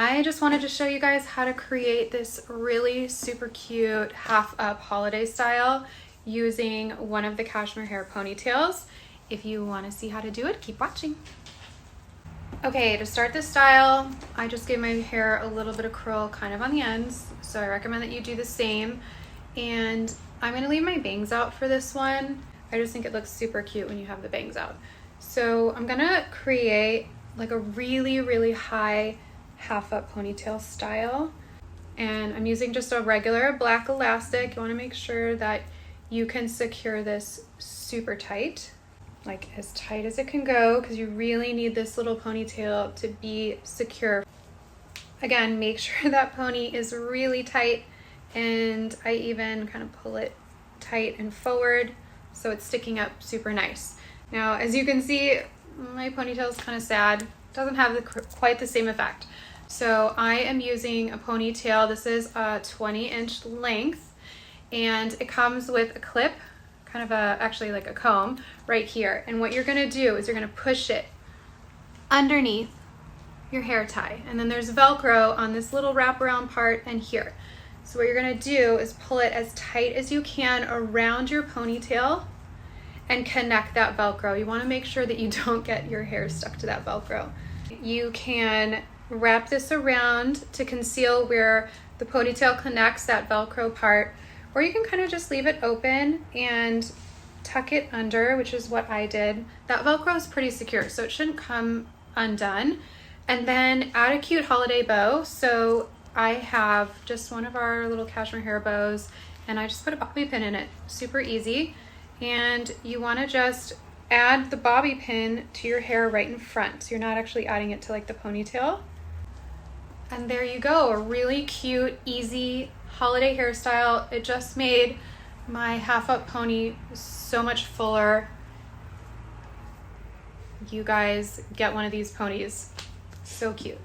I just wanted to show you guys how to create this really super cute half up holiday style using one of the Cashmere hair ponytails. If you want to see how to do it, keep watching. Okay, to start this style, I just gave my hair a little bit of curl kind of on the ends, so I recommend that you do the same. And I'm going to leave my bangs out for this one. I just think it looks super cute when you have the bangs out. So I'm going to create like a really high half up ponytail style, and I'm using just a regular black elastic. You want to make sure that you can secure this super tight, like as tight as it can go, because you really need this little ponytail to be secure. Again, make sure that pony is really tight, and I even kind of pull it tight and forward so it's sticking up super nice. Now, as you can see, my ponytail is kind of sad. Doesn't have quite the same effect. So I am using a ponytail. This is a 20-inch length, and it comes with a clip, kind of actually like a comb right here. And what you're gonna do is you're gonna push it underneath your hair tie. And then there's Velcro on this little wraparound part and here. So what you're gonna do is pull it as tight as you can around your ponytail and connect that Velcro. You wanna make sure that you don't get your hair stuck to that Velcro. You can wrap this around to conceal where the ponytail connects that Velcro part, or you can kind of just leave it open and tuck it under, which is what I did. That Velcro is pretty secure, so it shouldn't come undone. And then add a cute holiday bow. So I have just one of our little cashmere hair bows, and I just put a bobby pin in it. Super easy. And you want to just add the bobby pin to your hair right in front, so you're not actually adding it to like the ponytail. And there you go, a really cute, easy holiday hairstyle. It just made my half up pony so much fuller. You guys get one of these ponies. So cute.